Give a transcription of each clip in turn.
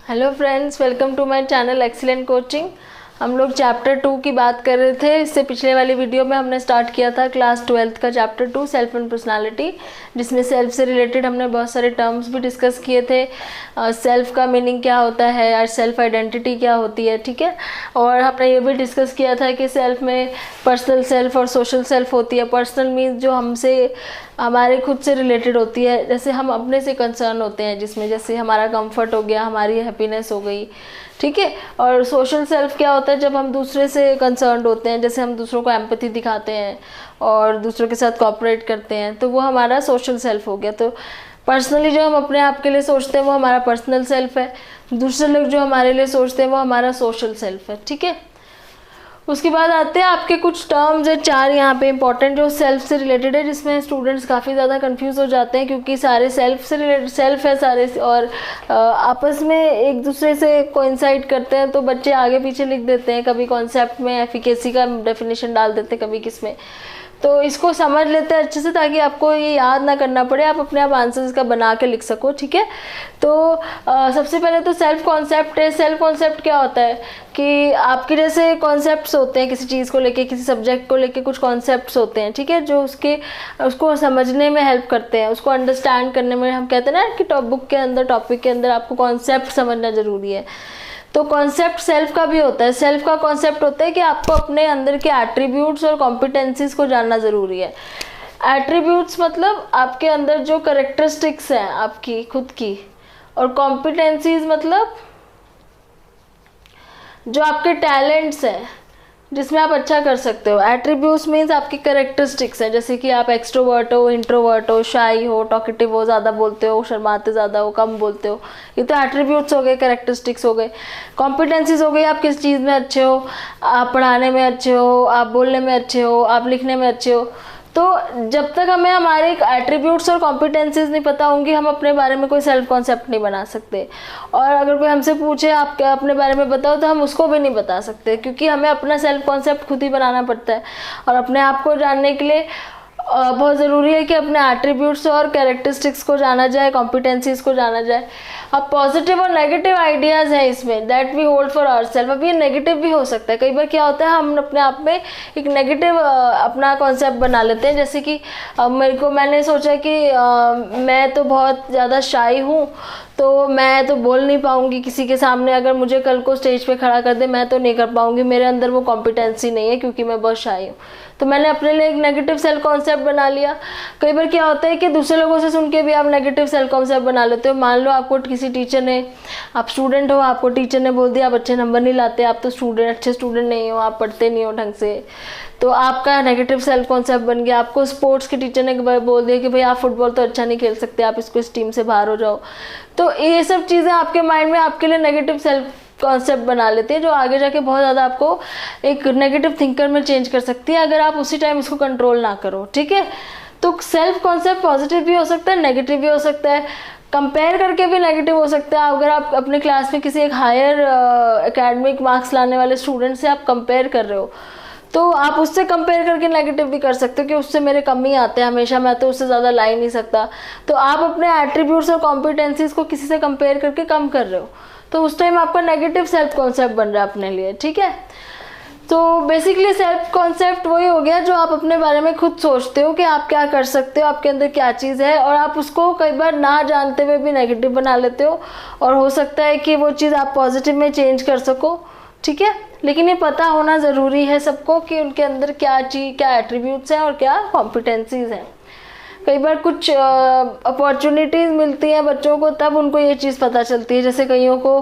Hello friends, welcome to my channel excellent coaching. हम लोग chapter 2 की बात कर रहे थे। इससे पिछले वाली वीडियो में हमने स्टार्ट किया था क्लास 12th का चैप्टर 2 सेल्फ एंड पर्सनालिटी, जिसमें सेल्फ से रिलेटेड हमने बहुत सारे टर्म्स भी डिस्कस किए थे। सेल्फ का मीनिंग क्या होता है और सेल्फ आइडेंटिटी क्या होती है, ठीक है। और हमने ये भी डिस्कस किया था कि सेल्फ में पर्सनल सेल्फ और सोशल सेल्फ होती है। पर्सनल मीन्स जो हमसे हमारे खुद से रिलेटेड होती है, जैसे हम अपने से कंसर्न होते हैं, जिसमें जैसे हमारा कंफर्ट हो गया, हमारी हैप्पीनेस हो गई, ठीक है। और सोशल सेल्फ क्या होता है, जब हम दूसरे से कंसर्न्ड होते हैं, जैसे हम दूसरों को एम्पैथी दिखाते हैं और दूसरों के साथ कोऑपरेट करते हैं, तो वो हमारा सोशल सेल्फ हो गया। तो पर्सनली जो हम अपने आप के लिए सोचते हैं वो हमारा पर्सनल सेल्फ है। दूसरे लोग जो हमारे लिए सोचते हैं वो हमारा सोशल सेल्फ है, ठीक है। उसके बाद आते हैं आपके कुछ टर्म्स है 4 यहाँ पे इंपॉर्टेंट जो सेल्फ से रिलेटेड है, जिसमें स्टूडेंट्स काफ़ी ज़्यादा कंफ्यूज हो जाते हैं, क्योंकि सारे सेल्फ से रिलेटेड सेल्फ है सारे, और आपस में एक दूसरे से कोइंसाइड करते हैं, तो बच्चे आगे पीछे लिख देते हैं, कभी कॉन्सेप्ट में एफिकेसी का डेफिनेशन डाल देते हैं, कभी किस में। तो इसको समझ लेते हैं अच्छे से, ताकि आपको ये याद ना करना पड़े, आप अपने आप आंसर्स का बना के लिख सको, ठीक है। तो सबसे पहले तो सेल्फ कॉन्सेप्ट है। सेल्फ कॉन्सेप्ट क्या होता है कि आपके जैसे कॉन्सेप्ट्स होते हैं किसी चीज़ को लेके, किसी सब्जेक्ट को लेके कुछ कॉन्सेप्ट्स होते हैं, ठीक है, जो उसको समझने में हेल्प करते हैं, उसको अंडरस्टैंड करने में। हम कहते हैं ना कि बुक के अंदर, टॉपिक के अंदर आपको कॉन्सेप्ट समझना ज़रूरी है। तो कॉन्सेप्ट सेल्फ का भी होता है। सेल्फ का कॉन्सेप्ट होता है कि आपको अपने अंदर के एट्रीब्यूट्स और कॉम्पिटेंसीज को जानना ज़रूरी है। एट्रीब्यूट्स मतलब आपके अंदर जो करेक्टरिस्टिक्स हैं आपकी खुद की, और कॉम्पिटेंसीज मतलब जो आपके टैलेंट्स हैं जिसमें आप अच्छा कर सकते हो। एट्रीब्यूट्स मीन्स आपकी करेक्टरिस्टिक्स हैं, जैसे कि आप एक्सट्रोवर्ट हो, इंट्रोवर्ट हो, शाई हो, टॉकेटिव हो, ज़्यादा बोलते हो, शर्माते ज़्यादा हो, कम बोलते हो। ये तो एट्रीब्यूट्स हो गए, करेक्टरिस्टिक्स हो गए। कॉम्पिटेंसीज हो गई, आप किस चीज़ में अच्छे हो, आप पढ़ाने में अच्छे हो, आप बोलने में अच्छे हो, आप लिखने में अच्छे हो। तो जब तक हमें हमारे एट्रीब्यूट्स और कॉम्पिटेंसीज नहीं पता होंगी, हम अपने बारे में कोई सेल्फ कॉन्सेप्ट नहीं बना सकते। और अगर कोई हमसे पूछे आप क्या अपने बारे में बताओ, तो हम उसको भी नहीं बता सकते, क्योंकि हमें अपना सेल्फ कॉन्सेप्ट खुद ही बनाना पड़ता है। और अपने आप को जानने के लिए बहुत ज़रूरी है कि अपने एट्रीब्यूट्स और कैरेक्टरिस्टिक्स को जाना जाए, कॉम्पिटेंसीज को जाना जाए। अब पॉजिटिव और नेगेटिव आइडियाज़ हैं इसमें, that we hold for ourself. अब ये नेगेटिव भी हो सकता है। कई बार क्या होता है, हम अपने आप में एक नेगेटिव अपना कॉन्सेप्ट बना लेते हैं, जैसे कि मैंने सोचा कि मैं तो बहुत ज़्यादा शाई हूँ, तो मैं तो बोल नहीं पाऊँगी किसी के सामने। अगर मुझे कल को स्टेज पे खड़ा कर दे, मैं तो नहीं कर पाऊँगी, मेरे अंदर वो कॉम्पिटेंसी नहीं है, क्योंकि मैं बहुत शाई हूँ। तो मैंने अपने लिए एक नेगेटिव सेल्फ कॉन्सेप्ट बना लिया। कई बार क्या होता है कि दूसरे लोगों से सुन के भी आप नेगेटिव सेल्फ कॉन्सेप्ट बना लेते हो। मान लो आपको किसी टीचर ने, आप स्टूडेंट हो, आपको टीचर ने बोल दिया आप अच्छे नंबर नहीं लाते, आप तो अच्छे स्टूडेंट नहीं हो, आप पढ़ते नहीं हो ढंग से, तो आपका नेगेटिव सेल्फ कॉन्सेप्ट बन गया। आपको स्पोर्ट्स के टीचर ने बोल दिया कि भाई आप फुटबॉल तो अच्छा नहीं खेल सकते, आप इस टीम से बाहर हो जाओ। तो ये सब चीज़ें आपके माइंड में आपके लिए नेगेटिव सेल्फ कॉन्सेप्ट बना लेते हैं, जो आगे जाके बहुत ज़्यादा आपको एक नेगेटिव थिंकर में चेंज कर सकती है, अगर आप उसी टाइम इसको कंट्रोल ना करो, ठीक है। तो सेल्फ कॉन्सेप्ट पॉजिटिव भी हो सकता है, नेगेटिव भी हो सकता है, कंपेयर करके भी नेगेटिव हो सकता है। अगर आप अपने क्लास में किसी एक हायर एकेडमिक मार्क्स लाने वाले स्टूडेंट से आप कंपेयर कर रहे हो, तो आप उससे कंपेयर करके नेगेटिव भी कर सकते हो कि उससे मेरे कम ही आते हैं हमेशा, मैं तो उससे ज़्यादा ला ही नहीं सकता। तो आप अपने एट्रीब्यूट्स और कॉम्पिटेंसीज को किसी से कंपेयर करके कम कर रहे हो, तो उस टाइम आपका नेगेटिव सेल्फ कॉन्सेप्ट बन रहा है अपने लिए, ठीक है। तो बेसिकली सेल्फ कॉन्सेप्ट वही हो गया जो आप अपने बारे में खुद सोचते हो कि आप क्या कर सकते हो, आपके अंदर क्या चीज़ है, और आप उसको कई बार ना जानते हुए भी नेगेटिव बना लेते हो, और हो सकता है कि वो चीज़ आप पॉजिटिव में चेंज कर सको, ठीक है। लेकिन ये पता होना ज़रूरी है सबको कि उनके अंदर क्या एट्रीब्यूट्स हैं और क्या कॉम्पिटेंसीज हैं। कई बार कुछ अपॉर्चुनिटीज़ मिलती हैं बच्चों को, तब उनको ये चीज़ पता चलती है। जैसे कईयों को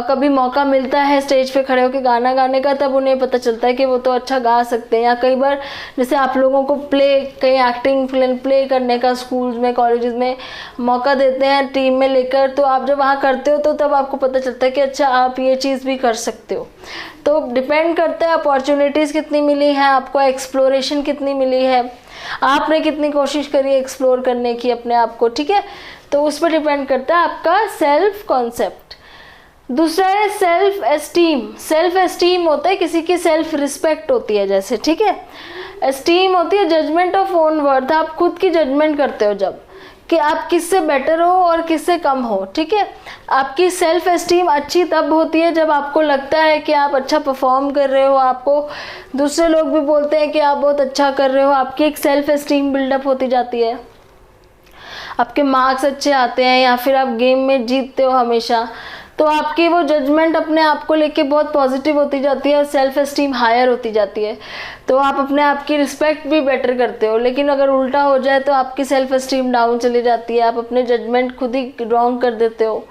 कभी मौका मिलता है स्टेज पे खड़े होकर गाना गाने का, तब उन्हें पता चलता है कि वो तो अच्छा गा सकते हैं। या कई बार जैसे आप लोगों को कहीं एक्टिंग प्ले करने का स्कूल्स में, कॉलेजेस में मौका देते हैं टीम में लेकर, तो आप जब वहाँ करते हो तो तब आपको पता चलता है कि अच्छा आप ये चीज़ भी कर सकते हो। तो डिपेंड करता है अपॉर्चुनिटीज़ कितनी मिली हैं आपको, एक्सप्लोरेशन कितनी मिली है, आपने कितनी कोशिश करी एक्सप्लोर करने की अपने आप को, ठीक है। तो उस पर डिपेंड करता है आपका सेल्फ कॉन्सेप्ट। दूसरा है सेल्फ एस्टीम। सेल्फ एस्टीम होता है किसी की सेल्फ रिस्पेक्ट होती है जैसे, ठीक है। एस्टीम होती है जजमेंट ऑफ ओन वर्थ, आप खुद की जजमेंट करते हो जब कि आप किससे बेटर हो और किससे कम हो, ठीक है। आपकी सेल्फ एस्टीम अच्छी तब होती है जब आपको लगता है कि आप अच्छा परफॉर्म कर रहे हो, आपको दूसरे लोग भी बोलते हैं कि आप बहुत अच्छा कर रहे हो, आपकी एक सेल्फ एस्टीम बिल्डअप होती जाती है, आपके मार्क्स अच्छे आते हैं या फिर आप गेम में जीतते हो हमेशा, तो आपकी वो जजमेंट अपने आप को लेके बहुत पॉजिटिव होती जाती है और सेल्फ एस्टीम हायर होती जाती है, तो आप अपने आप की रिस्पेक्ट भी बेटर करते हो। लेकिन अगर उल्टा हो जाए तो आपकी सेल्फ एस्टीम डाउन चली जाती है, आप अपने जजमेंट खुद ही रॉन्ग कर देते हो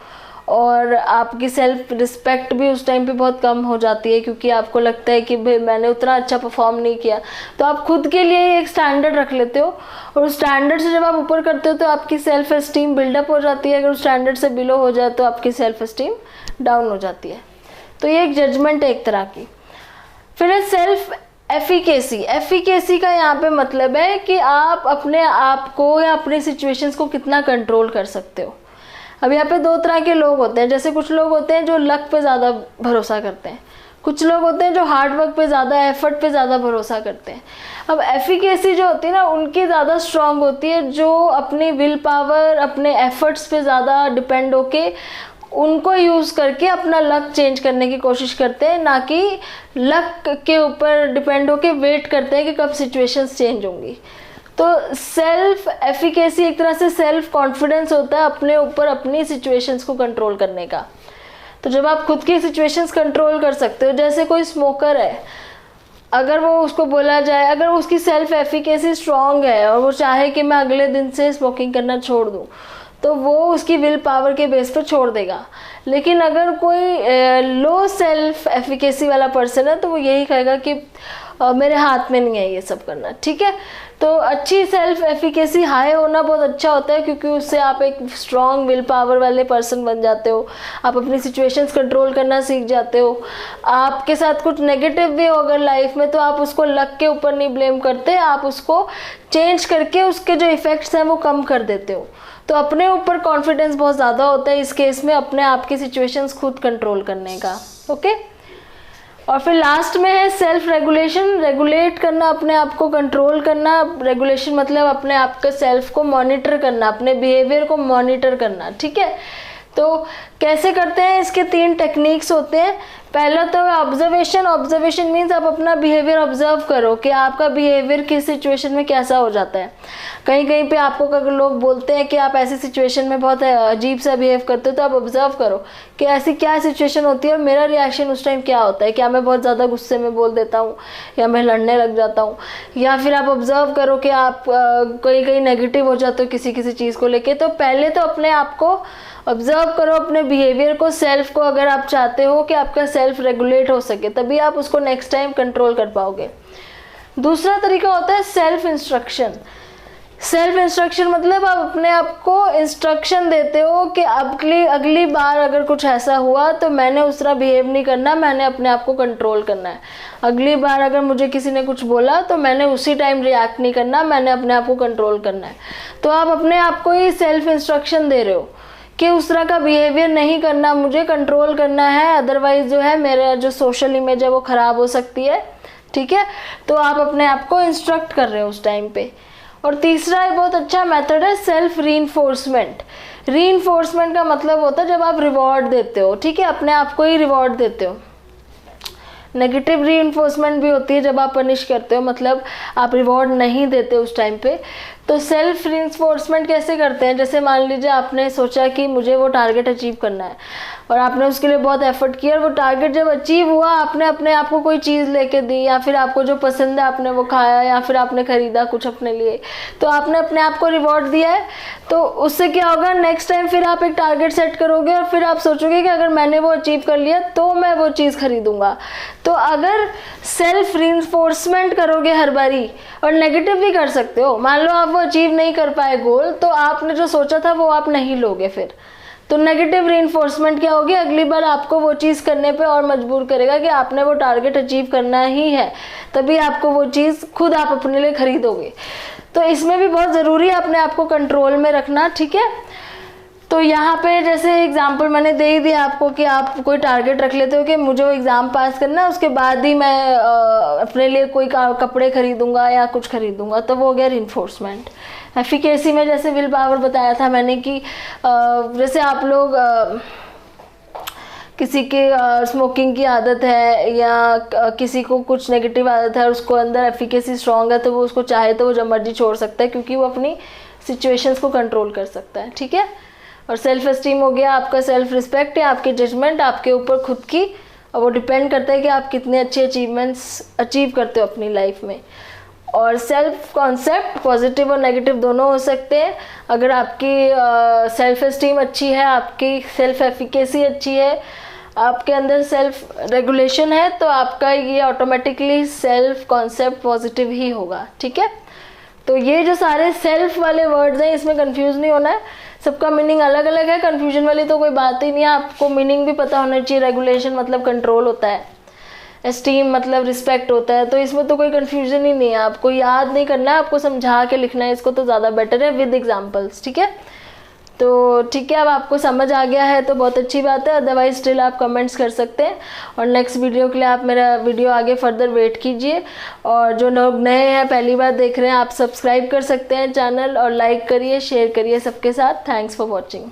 और आपकी सेल्फ रिस्पेक्ट भी उस टाइम पे बहुत कम हो जाती है, क्योंकि आपको लगता है कि भाई मैंने उतना अच्छा परफॉर्म नहीं किया। तो आप खुद के लिए एक स्टैंडर्ड रख लेते हो और उस स्टैंडर्ड से जब आप ऊपर करते हो तो आपकी सेल्फ एस्टीम बिल्डअप हो जाती है। अगर उस स्टैंडर्ड से बिलो हो जाए तो आपकी सेल्फ एस्टीम डाउन हो जाती है। तो ये एक जजमेंट है एक तरह की। फिर है सेल्फ एफिकेसी। एफिकेसी का यहाँ पे मतलब है कि आप अपने आप को या अपनी सिचुएशंस को कितना कंट्रोल कर सकते हो। अब यहाँ पे दो तरह के लोग होते हैं, जैसे कुछ लोग होते हैं जो लक पे ज़्यादा भरोसा करते हैं, कुछ लोग होते हैं जो हार्ड वर्क पे ज़्यादा, एफर्ट पे ज़्यादा भरोसा करते हैं। अब एफिकेसी जो होती है ना उनकी ज़्यादा स्ट्रांग होती है, जो अपनी विल पावर, अपने एफर्ट्स पे ज़्यादा डिपेंड होके उनको यूज़ करके अपना लक चेंज करने की कोशिश करते हैं, ना कि लक के ऊपर डिपेंड होके वेट करते हैं कि कब सिचुएशंस चेंज होंगी। तो सेल्फ एफिकेसी एक तरह से सेल्फ कॉन्फिडेंस होता है अपने ऊपर अपनी सिचुएशंस को कंट्रोल करने का। तो जब आप खुद की सिचुएशंस कंट्रोल कर सकते हो, जैसे कोई स्मोकर है, अगर वो उसको बोला जाए, अगर उसकी सेल्फ एफिकेसी स्ट्रांग है और वो चाहे कि मैं अगले दिन से स्मोकिंग करना छोड़ दूँ, तो वो उसकी विल पावर के बेस पर छोड़ देगा। लेकिन अगर कोई लो सेल्फ एफिकेसी वाला पर्सन है तो वो यही कहेगा कि मेरे हाथ में नहीं है ये सब करना, ठीक है। तो अच्छी सेल्फ एफिकेसी हाई होना बहुत अच्छा होता है, क्योंकि उससे आप एक स्ट्रॉन्ग विल पावर वाले पर्सन बन जाते हो, आप अपनी सिचुएशंस कंट्रोल करना सीख जाते हो। आपके साथ कुछ नेगेटिव भी हो अगर लाइफ में, तो आप उसको लक के ऊपर नहीं ब्लेम करते, आप उसको चेंज करके उसके जो इफ़ेक्ट्स हैं वो कम कर देते हो। तो अपने ऊपर कॉन्फिडेंस बहुत ज़्यादा होता है इस केस में, अपने आप की सिचुएशंस खुद कंट्रोल करने का, ओके। और फिर लास्ट में है सेल्फ रेगुलेशन। रेगुलेट करना, अपने आप को कंट्रोल करना। रेगुलेशन मतलब अपने आप के सेल्फ को मॉनिटर करना, अपने बिहेवियर को मॉनिटर करना, ठीक है। तो कैसे करते हैं, इसके 3 टेक्निक्स होते हैं। पहला तो है ऑब्जर्वेशन। ऑब्जर्वेशन मीन्स आप अपना बिहेवियर ऑब्जर्व करो कि आपका बिहेवियर किस सिचुएशन में कैसा हो जाता है। कहीं कहीं पे आपको अगर लोग बोलते हैं कि आप ऐसी सिचुएशन में बहुत अजीब सा बिहेव करते हो, तो आप ऑब्जर्व करो कि ऐसी क्या सिचुएशन होती है और मेरा रिएक्शन उस टाइम क्या होता है। क्या मैं बहुत ज़्यादा गुस्से में बोल देता हूँ या मैं लड़ने लग जाता हूँ, या फिर आप ऑब्जर्व करो कि आप कहीं कहीं नेगेटिव हो जाते हो किसी किसी चीज़ को लेके। तो पहले तो अपने आप को ऑब्जर्व करो, अपने बिहेवियर को, सेल्फ को। अगर आप चाहते हो कि आपका सेल्फ रेगुलेट हो सके, तभी आप उसको नेक्स्ट टाइम कंट्रोल कर पाओगे। दूसरा तरीका होता है सेल्फ इंस्ट्रक्शन। सेल्फ इंस्ट्रक्शन मतलब आप अपने आप को इंस्ट्रक्शन देते हो कि अगली बार अगर कुछ ऐसा हुआ तो मैंने उस तरह बिहेव नहीं करना, मैंने अपने आप को कंट्रोल करना है। अगली बार अगर मुझे किसी ने कुछ बोला तो मैंने उसी टाइम रिएक्ट नहीं करना, मैंने अपने आप को कंट्रोल करना है। तो आप अपने आप को ही सेल्फ इंस्ट्रक्शन दे रहे हो कि उस तरह का बिहेवियर नहीं करना, मुझे कंट्रोल करना है, अदरवाइज जो है मेरा जो सोशल इमेज है वो ख़राब हो सकती है, ठीक है। तो आप अपने आप को इंस्ट्रक्ट कर रहे हो उस टाइम पे। और तीसरा एक बहुत अच्छा मेथड है सेल्फ रीइंफोर्समेंट। रीइंफोर्समेंट का मतलब होता है जब आप रिवॉर्ड देते हो, ठीक है, अपने आप को ही रिवॉर्ड देते हो। नेगेटिव रीइंफोर्समेंट भी होती है जब आप पनिश करते हो, मतलब आप रिवॉर्ड नहीं देते उस टाइम पे। तो सेल्फ रीइंफोर्समेंट कैसे करते हैं, जैसे मान लीजिए आपने सोचा कि मुझे वो टारगेट अचीव करना है और आपने उसके लिए बहुत एफर्ट किया और वो टारगेट जब अचीव हुआ, आपने अपने आप को कोई चीज़ लेके दी या फिर आपको जो पसंद है आपने वो खाया या फिर आपने ख़रीदा कुछ अपने लिए, तो आपने अपने आप को रिवॉर्ड दिया है। तो उससे क्या होगा, नेक्स्ट टाइम फिर आप एक टारगेट सेट करोगे और फिर आप सोचोगे कि अगर मैंने वो अचीव कर लिया तो मैं वो चीज़ खरीदूंगा। तो अगर सेल्फ रीइंफोर्समेंट करोगे हर बारी, और नेगेटिव भी कर सकते हो, मान लो आप वो अचीव नहीं कर पाए गोल, तो आपने जो सोचा था वो आप नहीं लोगे फिर। तो नेगेटिव रीइंफोर्समेंट क्या होगी, अगली बार आपको वो चीज़ करने पे और मजबूर करेगा कि आपने वो टारगेट अचीव करना ही है, तभी आपको वो चीज़ खुद आप अपने लिए खरीदोगे। तो इसमें भी बहुत ज़रूरी है अपने आप को कंट्रोल में रखना, ठीक है। तो यहाँ पे जैसे एग्जांपल मैंने दे ही दिया आपको कि आप कोई टारगेट रख लेते हो कि मुझे वो एग्ज़ाम पास करना है, उसके बाद ही मैं अपने लिए कोई कपड़े खरीदूंगा या कुछ खरीदूंगा, तो वो हो गया रिइंफोर्समेंट। एफिकेसी में जैसे विल पावर बताया था मैंने कि जैसे आप लोग किसी के स्मोकिंग की आदत है या किसी को कुछ नेगेटिव आदत है और उसको अंदर एफिकेसी स्ट्रांग है, तो वो उसको चाहे तो वो जब मर्जी छोड़ सकता है, क्योंकि वो अपनी सिचुएशंस को कंट्रोल कर सकता है। ठीक है। और सेल्फ एस्टीम हो गया आपका सेल्फ रिस्पेक्ट या आपकी जजमेंट आपके ऊपर खुद की, और वो डिपेंड करता है कि आप कितने अच्छे अचीवमेंट्स अचीव करते हो अपनी लाइफ में। और सेल्फ कॉन्सेप्ट पॉजिटिव और नेगेटिव दोनों हो सकते हैं। अगर आपकी सेल्फ एस्टीम अच्छी है, आपकी सेल्फ एफिकेसी अच्छी है, आपके अंदर सेल्फ रेगुलेशन है, तो आपका ये ऑटोमेटिकली सेल्फ कॉन्सेप्ट पॉजिटिव ही होगा। ठीक है। तो ये जो सारे सेल्फ वाले वर्ड्स हैं, इसमें कंफ्यूज नहीं होना है, सबका मीनिंग अलग अलग है, कंफ्यूजन वाली तो कोई बात ही नहीं है। आपको मीनिंग भी पता होना चाहिए। रेगुलेशन मतलब कंट्रोल होता है, एस्टीम मतलब रिस्पेक्ट होता है, तो इसमें तो कोई कंफ्यूजन ही नहीं है। आपको याद नहीं करना है, आपको समझा के लिखना है इसको, तो ज़्यादा बेटर है विद एग्जाम्पल्स। ठीक है। तो ठीक है, अब आपको समझ आ गया है तो बहुत अच्छी बात है, अदरवाइज स्टिल आप कमेंट्स कर सकते हैं। और नेक्स्ट वीडियो के लिए आप मेरा वीडियो आगे फर्दर वेट कीजिए। और जो लोग नए हैं, पहली बार देख रहे हैं, आप सब्सक्राइब कर सकते हैं चैनल, और लाइक करिए, शेयर करिए सबके साथ। Thanks for watching.